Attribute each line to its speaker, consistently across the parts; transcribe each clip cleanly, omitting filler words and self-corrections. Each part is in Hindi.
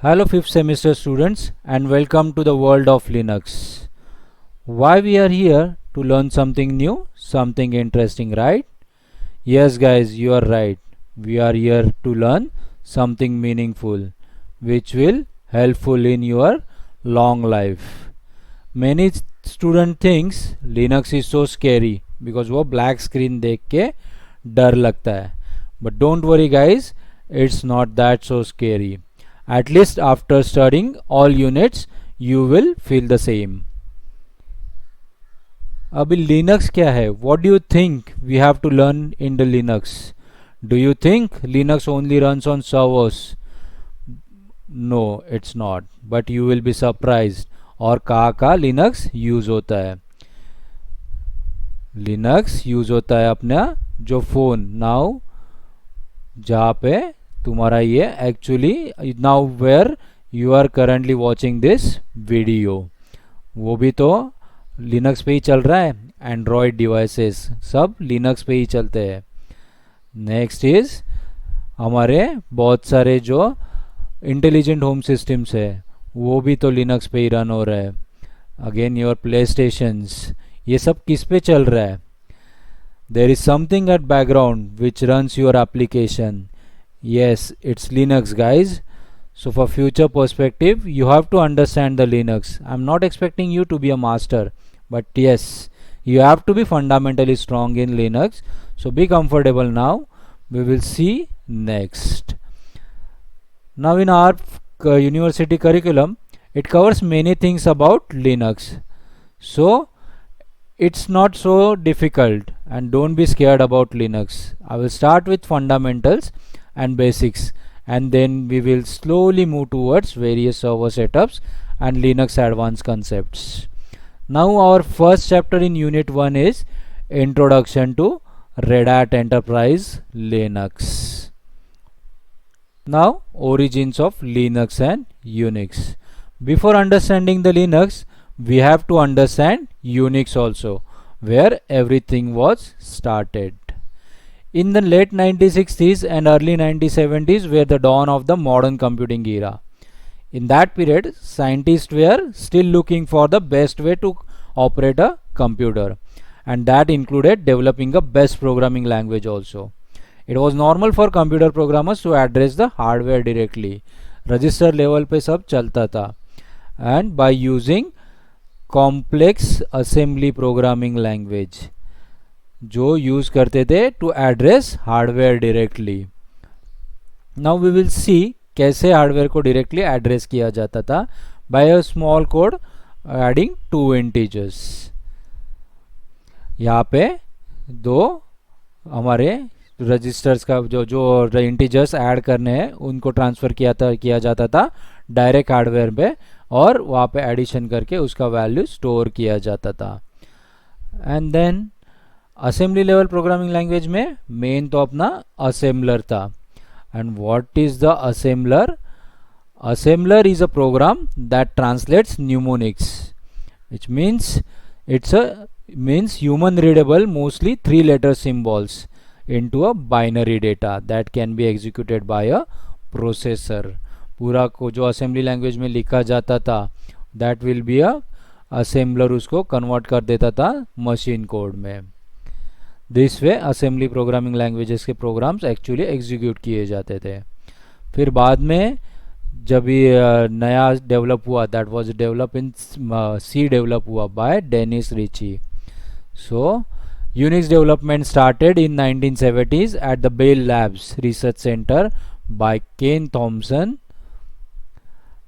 Speaker 1: Hello 5th semester students and welcome to the world of Linux. Why we are here? To learn something new, something interesting, right? Yes guys, you are right. We are here to learn something meaningful which will helpful in your long life. Many student thinks Linux is so scary because वो black screen देख के डर लगता है. But don't worry guys, it's not that so scary. At least after studying all units, you will feel the same. अभी Linux क्या है? What do you think we have to learn in the Linux? Do you think Linux only runs on servers? No, it's not. But you will be surprised. और कहाँ Linux use होता है? Linux use होता है अपना जो फोन नाउ जहाँ पे तुम्हारा ये actually now where you are currently watching this video वो भी तो लिनक्स पे ही चल रहा है. एंड्रॉयड डिवाइसेस सब लिनक्स पे ही चलते हैं. नेक्स्ट इज हमारे बहुत सारे जो इंटेलिजेंट होम सिस्टम्स है वो भी तो लिनक्स पे ही रन हो रहा है. अगेन योर प्ले स्टेशंस ये सब किस पे चल रहा है? There is something at background which runs your application. Yes, it's Linux guys. So for future perspective you have to understand the Linux. I'm not expecting you to be a master, but yes, you have to be fundamentally strong in Linux. So be comfortable now. We will see next. Now in our university curriculum it covers many things about Linux. So it's not so difficult and don't be scared about Linux. I will start with fundamentals and basics and then we will slowly move towards various server setups and Linux advanced concepts. Now our first chapter in unit 1 is Introduction to Red Hat Enterprise Linux. Now origins of Linux and Unix. Before understanding the Linux we have to understand Unix also, where everything was started. In the late 1960s and early 1970s were the dawn of the modern computing era. In that period, scientists were still looking for the best way to operate a computer, and that included developing a best programming language also. It was normal for computer programmers to address the hardware directly. Register level पे सब चलता था, and by using complex assembly programming language जो यूज करते थे to address hardware directly. Now we will see कैसे हार्डवेयर को डायरेक्टली एड्रेस किया जाता था by a small code adding 2 integers. यहाँ पे दो हमारे रजिस्टर्स का जो इंटीजर्स ऐड करने हैं उनको ट्रांसफ़र किया जाता था डायरेक्ट हार्डवेयर पे और वहाँ पे एडिशन करके उसका वैल्यू स्टोर किया जाता था. And then assembly level programming language में मेन तो अपना असेंबलर था. And what is the assembler? Assembler is a program that translates mnemonics which means it's a means human readable mostly 3 letter symbols into a binary data that can be executed by a processor. पूरा को जो असेंबली लैंग्वेज में लिखा जाता था that will be a assembler उसको कन्वर्ट कर देता था मशीन कोड में. This way assembly programming languages के प्रोग्राम्स एक्चुअली एग्जीक्यूट किए जाते थे. फिर बाद में जब ये नया डेवलप हुआ that was develop in C develop हुआ by Dennis Ritchie. So Unix development started in 1970s at the Bell Labs research center by Ken Thompson,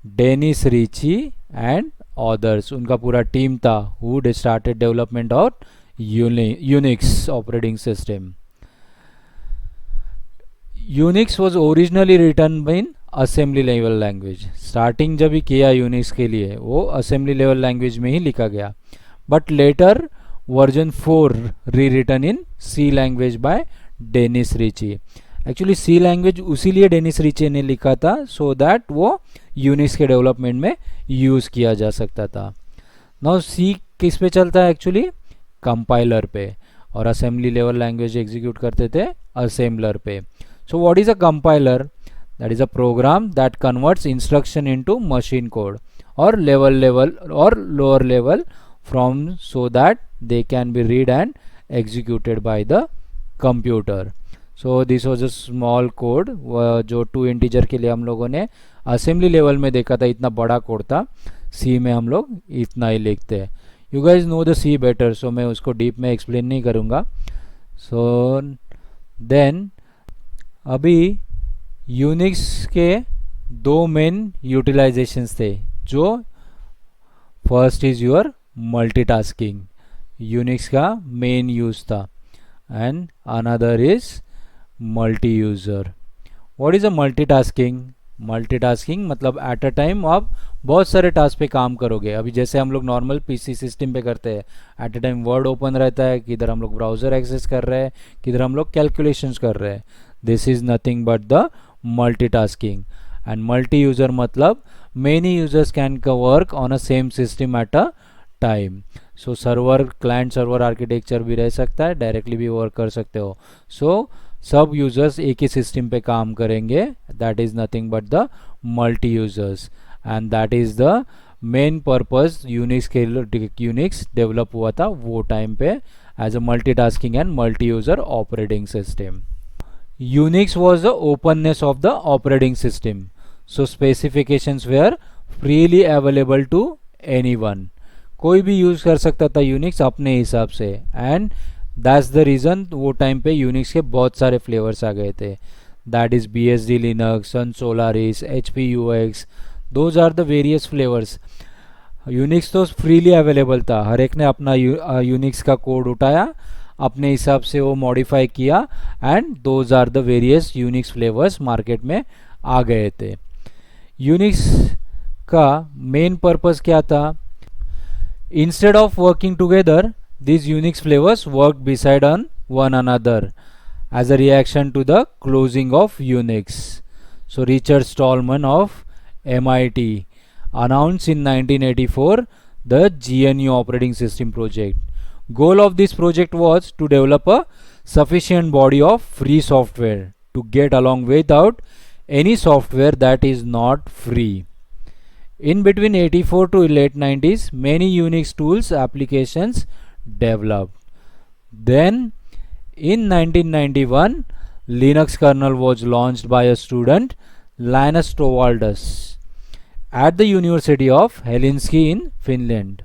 Speaker 1: Dennis Ritchie and others. उनका पूरा टीम था who started development of Unix operating system. Unix was originally written in assembly level language. Starting जब भी किया Unix के लिए वो assembly level language में ही लिखा गया. But later version 4 rewritten in C language by Dennis Ritchie. Actually C language उसीलिए Dennis Ritchie ने लिखा था so that वो Unix के डेवलपमेंट में यूज़ किया जा सकता था. Now C किस पे चलता है एक्चुअली? कंपाइलर पे. और असेंबली लेवल लैंग्वेज एग्जीक्यूट करते थे असेंबलर पे. So what is a compiler? that is a program that converts instruction into machine code or level or lower level from so that they can be read and executed by the computer. So this was a small code जो 2 इंटीजर के लिए हम लोगों ने असेंबली लेवल में देखा था, इतना बड़ा कोड था. सी में हम लोग इतना ही लिखते हैं. You guys know the C better, so मैं उसको डीप में एक्सप्लेन नहीं करूँगा. सो देन अभी यूनिक्स के 2 मेन यूटिलाइजेशंस थे. जो first is your multitasking, Unix का मेन यूज़ था, and another is multi user. What is a multitasking? Multitasking मतलब एट अ टाइम आप बहुत सारे टास्क पे काम करोगे. अभी जैसे हम लोग नॉर्मल पीसी सिस्टम पे करते हैं, eight a time word open रहता है, किधर हम लोग ब्राउज़र एक्सेस कर रहे हैं, किधर हम लोग कैलकुलेशंस कर रहे हैं. This is nothing but the multitasking. And multi user मतलब many users can work on a same system at a time. So server, client server architecture भी रह सकता है, डायरेक्टली भी वर्क कर सकते हो. सो सब यूजर्स एक ही सिस्टम पे काम करेंगे. That is nothing but the multi users, and that is the main purpose Unix develop हुआ था वो टाइम पे as a multitasking and multi user operating system. Unix was the openness of the operating system. So specifications were freely available to anyone. कोई भी यूज़ कर सकता था यूनिक्स अपने हिसाब से, एंड दैट्स द रीज़न वो टाइम पे यूनिक्स के बहुत सारे फ्लेवर्स आ गए थे. That is BSD Linux, Sun Solaris, HP UX, those are the various flavours. Unix तो फ्रीली अवेलेबल था, हर एक ने अपना यूनिक्स का कोड उठाया, अपने हिसाब से वो मॉडिफाई किया, and those are the various Unix flavours market में आ गए थे. यूनिक्स का मेन पर्पस क्या था? Instead of working together, these Unix flavors worked beside on one another as a reaction to the closing of Unix. So Richard Stallman of MIT announced in 1984 the GNU operating system project. Goal of this project was to develop a sufficient body of free software to get along without any software that is not free. In between 84 to late 90s, many Unix tools applications developed. Then in 1991, Linux kernel was launched by a student, Linus Torvalds, at the University of Helsinki in Finland.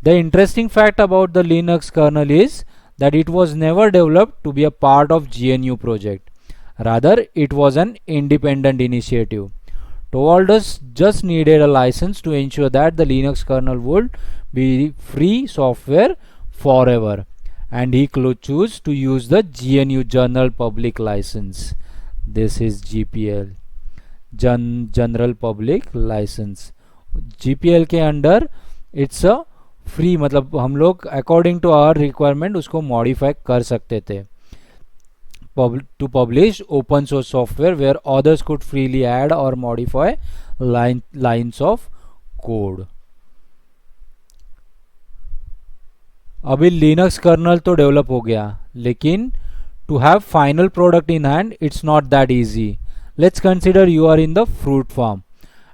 Speaker 1: The interesting fact about the Linux kernel is that it was never developed to be a part of GNU project. Rather, it was an independent initiative. Torvalds just needed a license to ensure that the Linux kernel would be free software forever, and he chose to use the GNU General Public License. This is GPL, General Public License. GPL के अंडर इट्स अ फ्री, मतलब हम लोग अकॉर्डिंग टू आवर रिक्वायरमेंट उसको मॉडिफाई कर सकते थे. To publish open source software where others could freely add or modify lines of code. अभी लिनक्स कर्नल तो डेवलप हो गया, लेकिन to have final product in hand it's not that easy. Let's consider you are in the fruit farm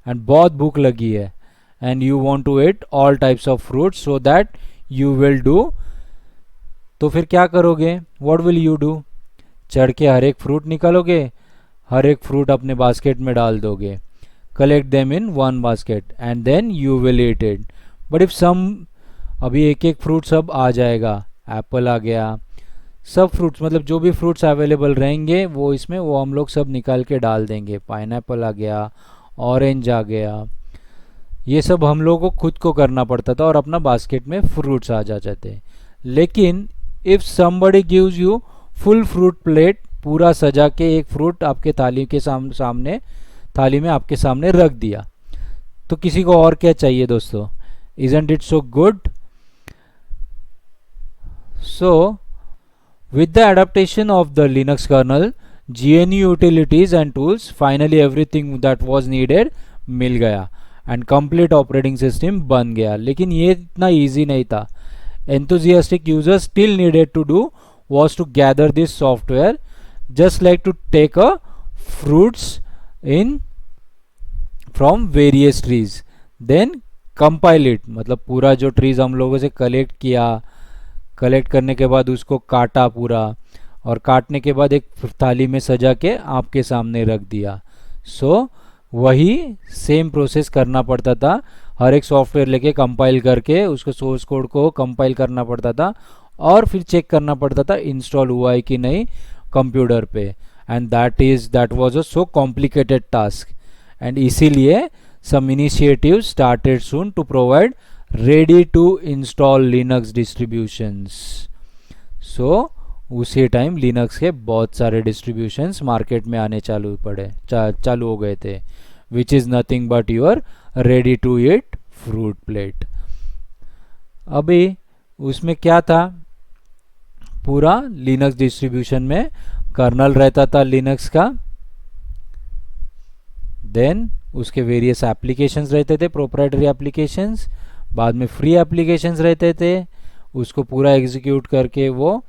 Speaker 1: and बहुत भूख लगी है, and you want to eat all types of fruits so that you will do. तो फिर क्या करोगे? What will you do? चढ़ के हर एक फ्रूट निकालोगे, हर एक फ्रूट अपने बास्केट में डाल दोगे, collect them in one basket, and then you will eat it. But if some, अभी एक एक फ्रूट सब आ जाएगा, एप्पल आ गया, सब फ्रूट्स मतलब जो भी फ्रूट्स अवेलेबल रहेंगे वो इसमें वो हम लोग सब निकाल के डाल देंगे. पाइनएप्पल आ गया, ऑरेंज आ गया, ये सब हम लोगों को खुद को करना पड़ता था और अपना बास्केट में फ्रूट्स आ जाते थे. लेकिन if somebody gives you full fruit plate, पूरा सजा के एक फ्रूट आपके थाली के सामने थाली में आपके सामने रख दिया, तो किसी को और क्या चाहिए दोस्तों? Isn't it so good? So with the adaptation of the Linux kernel, GNU utilities and tools, finally everything that was needed मिल गया and complete operating system बन गया. लेकिन ये इतना easy नहीं था. Enthusiastic users still needed to do was to gather this software, just like to take a fruits in from various trees, then compile it, मतलब पूरा जो ट्रीज हम लोगों से कलेक्ट किया, कलेक्ट करने के बाद उसको काटा पूरा, और काटने के बाद एक थाली में सजा के आपके सामने रख दिया। सो वही सेम प्रोसेस करना पड़ता था, हर एक सॉफ्टवेयर लेके कंपाइल करके उसको सोर्स कोड को कंपाइल करना पड़ता था, और फिर चेक करना पड़ता था इंस्टॉल हुआ है कि नहीं कंप्यूटर पे, and that was a so complicated task. And इसीलिए some initiatives started soon to provide ready to install Linux distributions. So उसी टाइम लिनक्स के बहुत सारे डिस्ट्रीब्यूशंस मार्केट में आने चालू हो गए थे, which is nothing but your ready to eat fruit plate. अभी उसमें क्या था, पूरा लिनक्स डिस्ट्रीब्यूशन में कर्नल रहता था लिनक्स का, देन उसके वेरियस एप्लीकेशंस रहते थे, प्रोप्राइटरी एप्लीकेशंस, बाद में फ्री एप्लीकेशंस रहते थे, उसको पूरा एग्जीक्यूट करके वो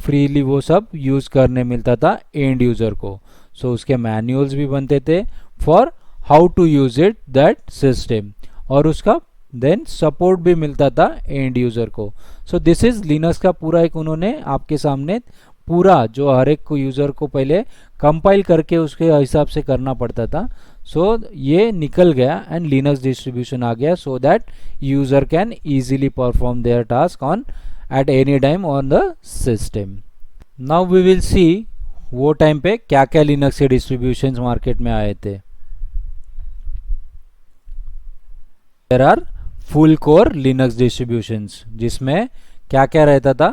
Speaker 1: फ्रीली वो सब यूज़ करने मिलता था एंड यूज़र को। सो उसके मैनुअल्स भी बनते थे for how to use it that system, और उसका देन सपोर्ट भी मिलता था एंड यूज़र को। सो दिस इज़ लिनक्स का पूरा एक उन्होंने आपके सामने पूरा जो हर एक को यूज़र को पहले कंपाइल करके उसके हिसाब से करना पड़ता था, सो ये निकल गया एंड लिनक्स डिस्ट्रीब्यूशन आ गया, so that user can easily perform their task on at any time on the system. Now we will see वो टाइम पे क्या क्या लिनक्स के डिस्ट्रीब्यूशंस मार्केट में आए थे। There are full core Linux distributions, जिसमें क्या क्या रहता था,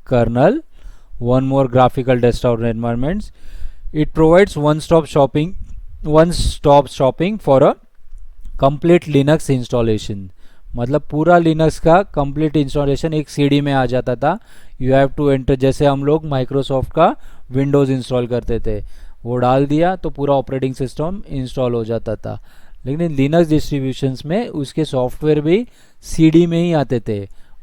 Speaker 1: kernel, one more graphical desktop environments, it provides one-stop shopping for a complete Linux installation, मतलब पूरा लिनक्स का कंप्लीट इंस्टॉलेशन एक सीडी में आ जाता था। यू हैव टू एंटर, जैसे हम लोग माइक्रोसॉफ्ट का विंडोज़ इंस्टॉल करते थे, वो डाल दिया तो पूरा ऑपरेटिंग सिस्टम इंस्टॉल हो जाता था। लेकिन लिनक्स डिस्ट्रीब्यूशंस में उसके सॉफ्टवेयर भी सीडी में ही आते थे।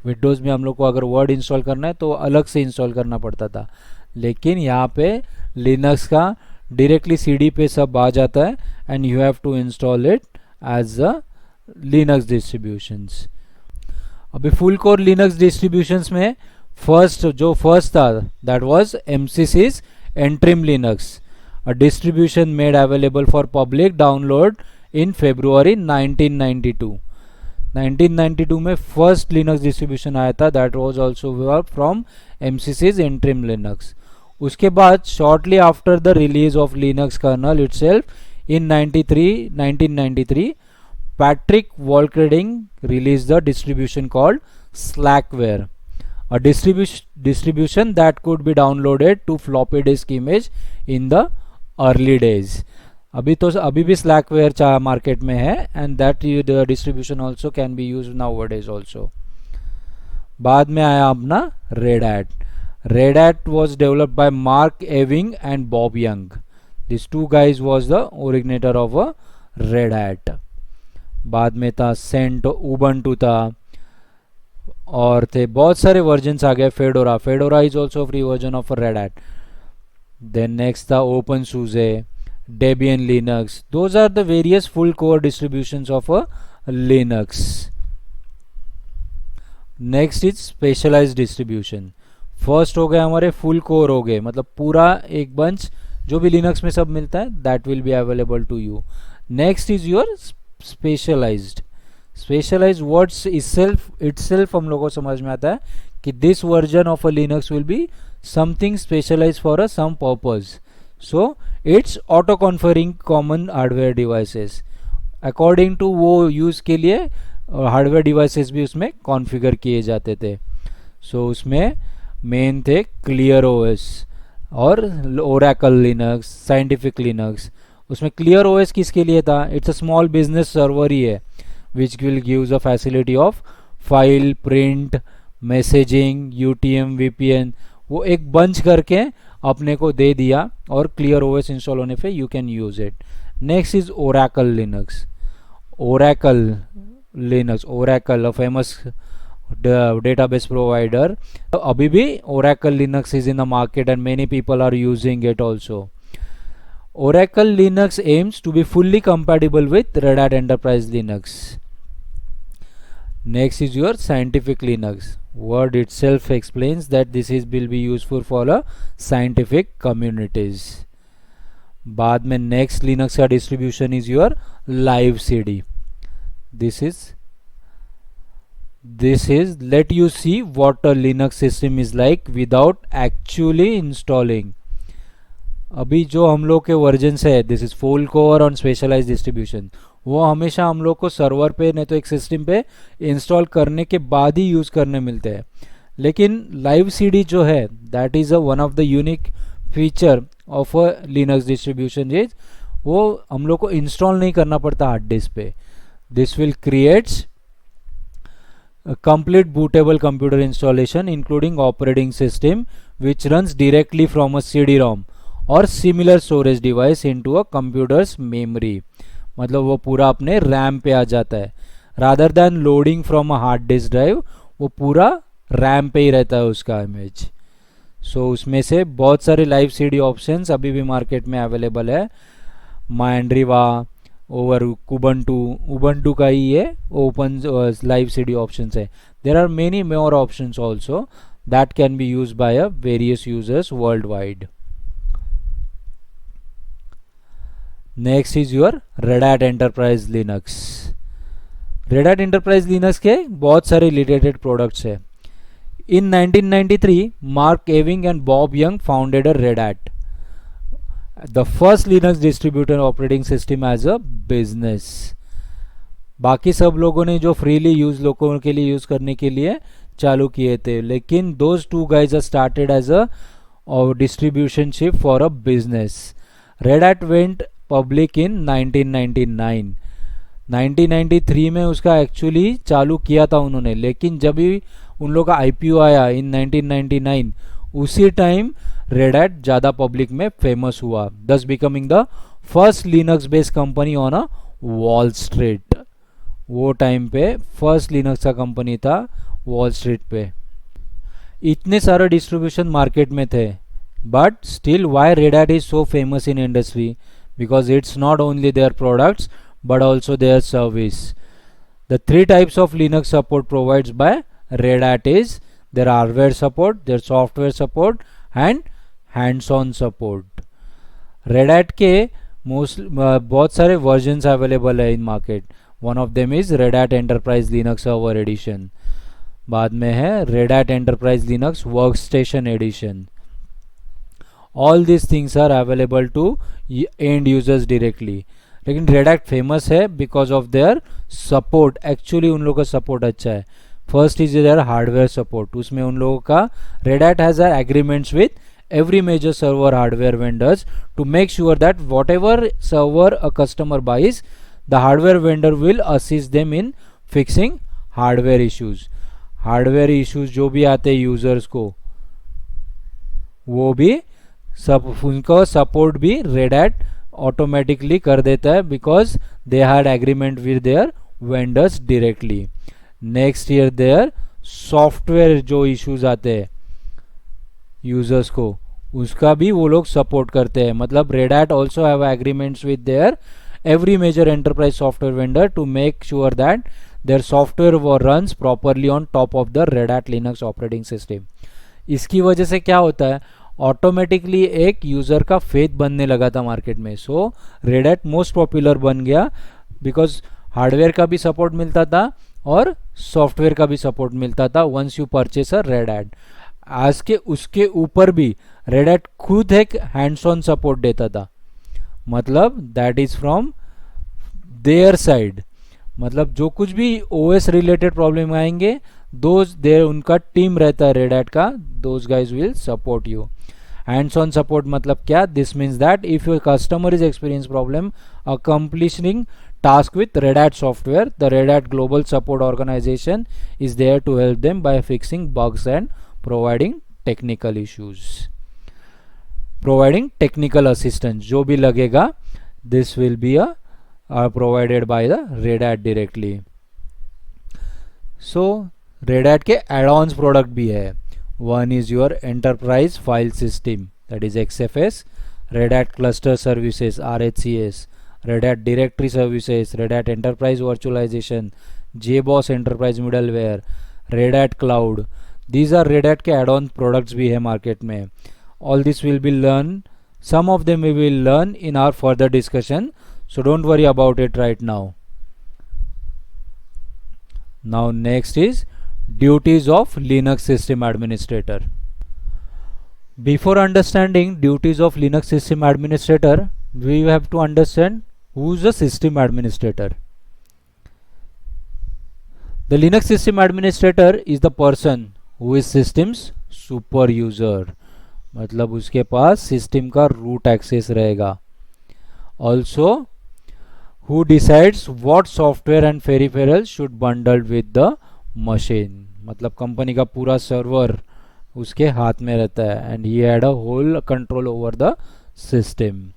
Speaker 1: विंडोज़ में हम लोग को अगर वर्ड इंस्टॉल करना है तो अलग से इंस्टॉल करना पड़ता था, लेकिन यहाँ पे लिनक्स का डायरेक्टली सीडी पे सब आ जाता है and you have to install it as a Linux distributions. अभी फुल कोर लिनक्स डिस्ट्रीब्यूशंस में फर्स्ट था that was MCC's Entrim Linux, a distribution made available for public download in February 1992. 1992 में फर्स्ट लिनक्स डिस्ट्रीब्यूशन आया था, that was also from MCC's Entrim Linux। उसके बाद shortly after the release of Linux kernel itself in 1993 Patrick Volkerding release the distribution called Slackware, a distribution that could be downloaded to floppy disk image in the early days। अभी भी Slackware मार्केट में है and that distribution also can be use nowadays also. बाद में आया अपना Red Hat was developed by Mark Ewing and Bob Young, this two guys was the originator of a Red Hat. बाद में था सेंट, उबंटू था, और थे बहुत सारे वर्जन्स आ गए। Fedora is also free version of Red Hat. Then next था open SUSE, Debian Linux, those are the various full core distributions of a Linux। next is specialized distribution। First हो गए हमारे फुल कोर हो गए, मतलब पूरा एक बंच जो भी लिनक्स में सब मिलता है that will be available to you. Next is your specialised words itself हम लोगों को समझ में आता है कि this version of a Linux will be something specialised for a some purpose, so it's auto configuring common hardware devices, according to वो यूज़ के लिए हार्डवेयर डिवाइसेस भी उसमें कॉन्फ़िगर किए जाते थे। सो उसमें मेन थे क्लियर ओएस और ओरेकल लिनक्स, साइंटिफिक लिनक्स। उसमें क्लियर ओएस किसके लिए था? It's a small business server ही है which will gives a facility of file print messaging UTM VPN, वो एक बंच करके अपने को दे दिया और क्लियर ओएस इंस्टॉल होने पे you can use it. Next is Oracle Linux, Oracle a famous database provider। अभी भी Oracle Linux is in the market and many people are using it also। Oracle Linux aims to be fully compatible with Red Hat Enterprise Linux. Next is your scientific Linux. Word itself explains that this will be useful for a scientific communities. बाद में next Linux का distribution is your live CD. This is let you see what a Linux system is like without actually installing. अभी जो हम लोग के वर्जन है, this is full core on specialise distribution, वो हमेशा हम लोग को सर्वर पे नहीं तो एक सिस्टम पे इंस्टॉल करने के बाद ही यूज़ करने मिलते हैं. लेकिन लाइव सीडी जो है that is one of the unique feature of a Linux distribution is वो हम लोग को इंस्टॉल नहीं करना पड़ता हार्ड डिस्क पे. This will creates complete bootable computer installation including operating system which runs directly from a CD-ROM or similar storage device into a computer's memory. मतलब वो पूरा अपने RAM पे आ जाता है rather than loading from a hard disk drive. वो पूरा RAM पे ही रहता है उसका इमेज. सो उसमें से बहुत सारे लाइव CD ऑप्शंस अभी भी मार्केट में अवेलेबल है. माइंड्रीवा ओवर उबंटू का ही ये ओपन लाइव सीडी ऑप्शंस है. There are many more options also that can be use by a various users world wide. Next is your Red Hat Enterprise Linux. Red Hat Enterprise Linux के बहुत सारे रिलेटेड प्रोडक्ट्स है. In 1993 Mark Ewing and Bob Young founded a Red Hat, the first Linux distributed operating system as a business. बाकी सब लोगों ने जो फ्रीली यूज लोगों के लिए यूज करने के लिए चालू किए थे, लेकिन those two guys are started as a distribution ship for a business. Red Hat went public in 1999. 1993 में उसका एक्चुअली चालू किया था उन्होंने, लेकिन जब भी उन लोगों का IPO आया इन 1999 उसी टाइम रेड हैट ज़्यादा पब्लिक में फेमस हुआ, thus becoming the first Linux based company on a Wall Street. वो टाइम पे फर्स्ट लिनक्स का कंपनी था वॉल स्ट्रीट पे. इतने सारे डिस्ट्रीब्यूशन मार्केट में थे, but still why Red Hat is so famous in industry, because it's not only their products but also their service. The three types of Linux support provides by Red Hat is their hardware support, their software support and hands-on support. Red Hat के बहुत सारे वर्जन्स अवेलेबल है इन market. One of them is Red Hat Enterprise Linux Server Edition. बाद में है Red Hat Enterprise Linux Workstation Edition. All these things are available to end users directly. लेकिन Red Hat फेमस है because of their support. Actually उन लोगों का सपोर्ट अच्छा है. First is their hardware support. उसमें उन लोगों का Red Hat has agreements with every major server hardware vendors to make sure that whatever server a customer buys, the hardware vendor will assist them in fixing hardware issues. Hardware issues जो भी आते हैं यूजर्स को वो भी सब उनको सपोर्ट भी रेड हैट ऑटोमेटिकली कर देता है because they had agreement with their vendors directly. Next year their software जो इश्यूज आते हैं यूजर्स को उसका भी वो लोग सपोर्ट करते हैं. मतलब red hat also have agreements with their every major enterprise software vendor to make sure that their software runs properly on top of the Red Hat Linux operating system. इसकी वजह से क्या होता है ऑटोमेटिकली एक यूज़र का फेथ बनने लगा था मार्केट में. सो रेड हैट मोस्ट पॉपुलर बन गया बिकॉज हार्डवेयर का भी सपोर्ट मिलता था और सॉफ्टवेयर का भी सपोर्ट मिलता था once you purchase a Red Hat. आज के उसके ऊपर भी रेड हैट खुद एक हैंड्स ऑन सपोर्ट देता था. मतलब that is from their side. मतलब जो कुछ भी ओएस रिलेटेड प्रॉब्लम आएंगे दोज देयर उनका टीम रहता है रेड हैट का, those guys will support you. Hands on support मतलब क्या? This means that if your customer is experience problem accomplishing task with Red Hat software, the Red Hat Global Support Organization is there to help them by fixing bugs and providing technical issues. Providing technical assistance जो भी लगेगा this will be provided by the Red Hat directly. So Red Hat के add-ons product भी है. One is your Enterprise File System that is XFS. Red Hat Cluster Services, RHCS, Red Hat Directory Services, Red Hat Enterprise Virtualization, JBoss Enterprise Middleware, Red Hat Cloud. These are Red Hat के add-on products भी है market में. All this will be learned. Some of them we will learn in our further discussion. So don't worry about it right now. Now next is duties of Linux System Administrator. Before understanding duties of Linux System Administrator, we have to understand who is the System Administrator. The Linux System Administrator is the person who is system's super user. मतलब उसके पास सिस्टम का रूट एक्सेस रहेगा. Also who decides what software and peripherals should bundle with the machine. मतलब कंपनी का पूरा सर्वर उसके हाथ में रहता है and he had a whole control over the system.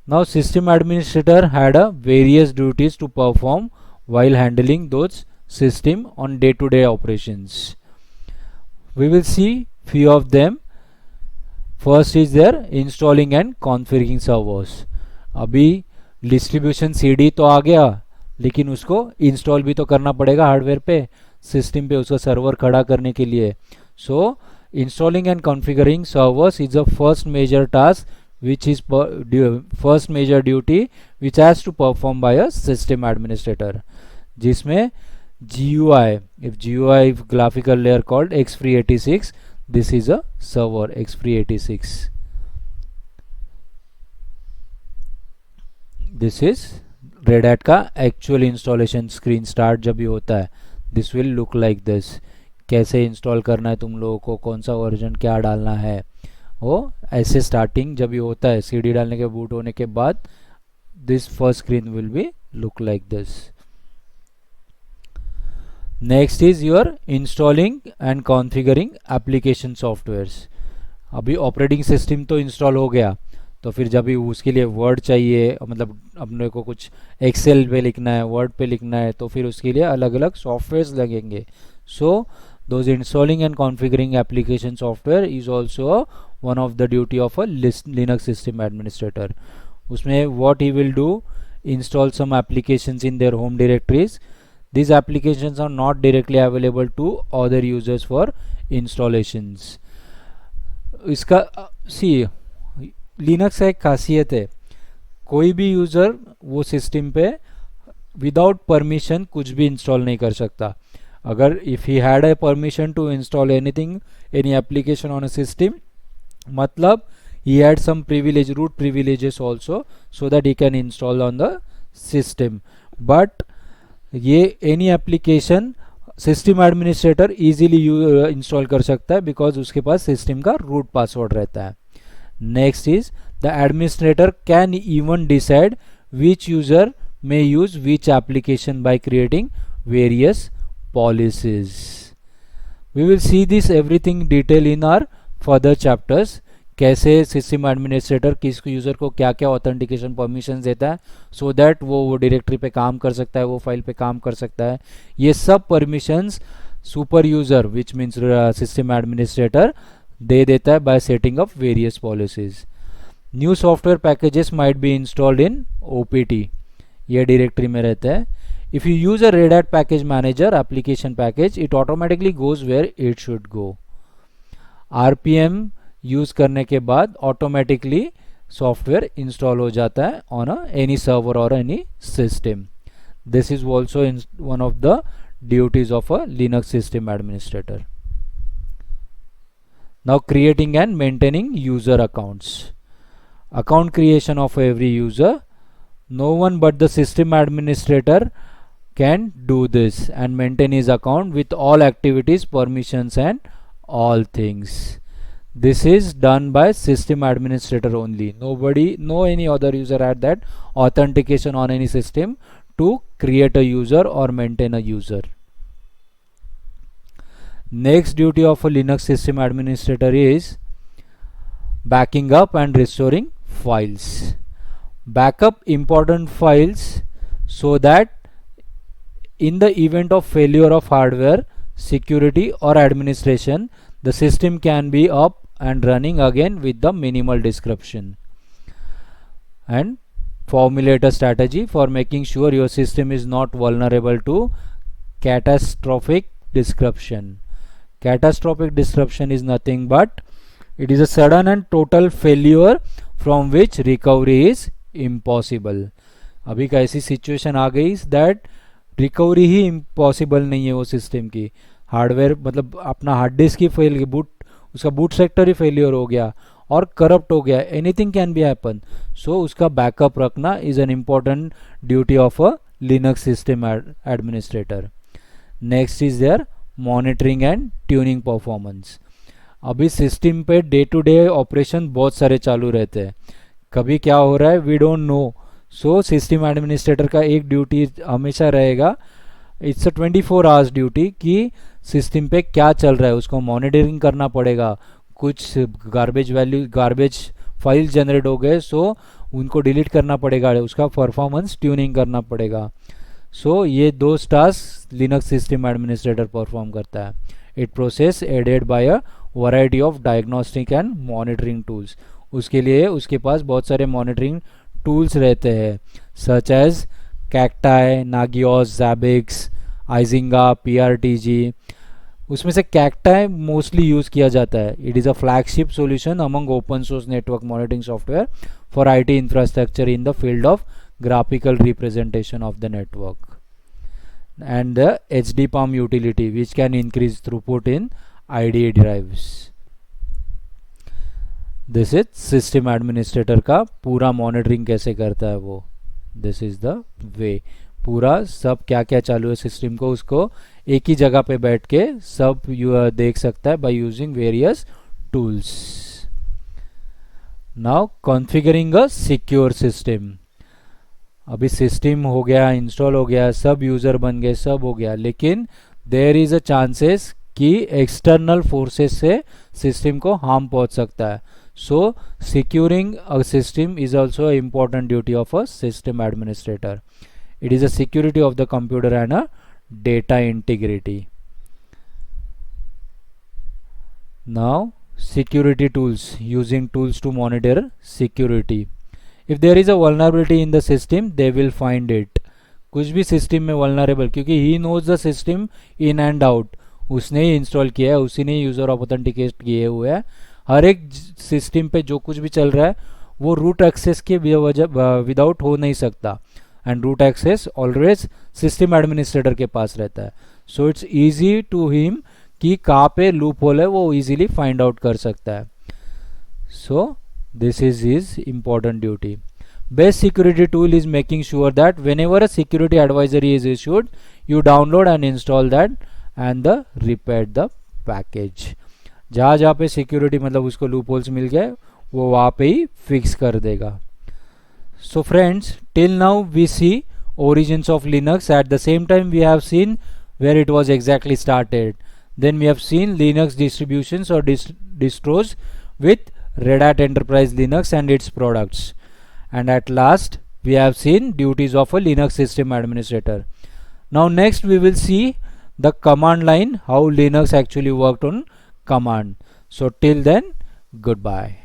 Speaker 1: Now system administrator had a various duties to perform while handling those system on day-to-day operations. We will see few of them. First is their installing and configuring servers. अभी डिस्ट्रीब्यूशन सीडी तो आ गया, लेकिन उसको इंस्टॉल भी तो करना पड़ेगा हार्डवेयर पे, सिस्टम पे उसका सर्वर खड़ा करने के लिए. So installing and configuring servers is the first major task which is first major duty which has to perform by a system administrator, जिसमें GUI, if GUI graphical layer called X386, this is a server X386. This is Red Hat का actual installation screen start जब भी होता है. This will look like this. कैसे इंस्टॉल करना है तुम लोगों को, कौन सा वर्जन क्या डालना है, वो ऐसे स्टार्टिंग जब भी होता है सीडी डालने के बूट होने के बाद, this first screen will be look like this. Next is your installing and configuring application softwares. अभी ऑपरेटिंग सिस्टम तो इंस्टॉल हो गया, तो फिर जब भी उसके लिए वर्ड चाहिए, मतलब अपने को कुछ एक्सेल पे लिखना है, वर्ड पे लिखना है, तो फिर उसके लिए अलग अलग सॉफ्टवेयर्स लगेंगे. सो those installing and configuring application software is also one of the duty of a Linux system administrator. उसमें what he will do, install some applications in their home directories. These applications are not directly available to other users for installations. इसका see Linux का एक खासियत है, कोई भी यूज़र वो सिस्टम पे विदाउट परमिशन कुछ भी इंस्टॉल नहीं कर सकता. अगर if he had a permission to install anything, any application on a system, मतलब he had some privilege, root privileges also, so that he can install on the system. But ये any application system administrator easily install कर सकता है, because उसके पास system का root password रहता है. Next is the administrator can even decide which user may use which application by creating various policies. We will see this everything detail in our further chapters. कैसे सिस्टम एडमिनिस्ट्रेटर किस यूज़र को क्या क्या ऑथेंटिकेशन परमिशन देता है, सो दैट वो डायरेक्टरी पे काम कर सकता है, वो फाइल पे काम कर सकता है. ये सब permissions super user which means system administrator दे देता है by setting up various policies. New software packages might be installed in OPT, ये डायरेक्टरी में रहता है. If you use a Red Hat package manager application package, it automatically goes where it should go. RPM use करने के बाद automatically सॉफ्टवेयर इंस्टॉल हो जाता है on any server or any system. This is also one of the duties of a Linux system administrator. Now creating and maintaining user accounts. Account creation of every user. No one but the system administrator can do this and maintain his account with all activities, permissions and all things. This is done by system administrator only. Nobody, no any other user had that authentication on any system to create a user or maintain a user. Next duty of a Linux system administrator is backing up and restoring files. Backup important files so that in the event of failure of hardware, security or administration, the system can be up and running again with the minimal description. And formulate a strategy for making sure your system is not vulnerable to catastrophic disruption. Catastrophic disruption is nothing but it is a sudden and total failure from which recovery is impossible. अभी का ऐसी सिचुएशन आ गई दैट रिकवरी ही इम्पॉसिबल नहीं है वो सिस्टम की. हार्डवेयर मतलब अपना हार्ड डिस्क ही फेल, बूट उसका बूट सेक्टर ही फेलियर हो गया और करप्ट हो गया, anything can be happen. So उसका बैकअप रखना is an important duty of a Linux system administrator. Next is their monitoring and tuning performance. अभी सिस्टम पे डे टू डे ऑपरेशन बहुत सारे चालू रहते हैं, कभी क्या हो रहा है we don't know. So system administrator का एक ड्यूटी हमेशा रहेगा, इट्स अ 24 आवर्स ड्यूटी कि सिस्टम पे क्या चल रहा है उसको मॉनिटरिंग करना पड़ेगा. कुछ गार्बेज फाइल जनरेट हो गए सो उनको डिलीट करना पड़ेगा, उसका परफॉर्मेंस ट्यूनिंग करना पड़ेगा. सो ये दो task Linux system administrator perform करता है. It process aided by a variety of diagnostic and monitoring tools. उसके लिए उसके पास बहुत सारे मॉनिटरिंग टूल्स रहते हैं सच एज कैक्टाई, नागियोस, जैबिक्स, आइजिंगा, PRTG. उसमें से कैक्टाई मोस्टली यूज़ किया जाता है. It is a flagship solution among open source network monitoring software for IT infrastructure in the field of graphical representation of the network, and the HDPalm utility which can increase throughput in IDE drives. This is system administrator का पूरा monitoring कैसे करता है वो. This is the way. पूरा सब क्या क्या चालू है सिस्टम को उसको एक ही जगह पे बैठ के सब देख सकता है by using various tools. Now configuring a secure system. अभी सिस्टम हो गया, इंस्टॉल हो गया, सब यूज़र बन गए, सब हो गया, लेकिन देयर इज़ अ चांसेस कि एक्सटर्नल फोर्सेस से सिस्टम को हार्म पहुंच सकता है. So securing a system is also important duty of a system administrator. It is a security of the computer and a data integrity. Now security tools, using tools to monitor security. If there is a vulnerability in the system they will find it. कुछ भी सिस्टम में vulnerable, क्योंकि he knows the system in and out, उसने ही इंस्टॉल किया है, उसी ने यूज़र ऑथेंटिकेट किए हुए है. हर एक सिस्टम पे जो कुछ भी चल रहा है वो रूट एक्सेस के विदाउट हो नहीं सकता, and root access always system administrator के पास रहता है. So it's easy to him कि कहाँ पे लूप होल है वो इजीली फाइंड आउट कर सकता है. सो this is his important duty. Best security tool is making sure that whenever a security advisory is issued you download and install that and the repair the package. जहाँ जहाँ पे सिक्योरिटी मतलब उसको लूप होल्स मिल गए वो वहाँ पे ही फिक्स कर देगा. So friends, till now we see origins of Linux. At the same time we have seen where it was exactly started. Then we have seen Linux distributions or distros with Red Hat Enterprise Linux and its products, and at last we have seen duties of a Linux system administrator. Now next we will see the command line, how Linux actually worked on command. So till then, goodbye.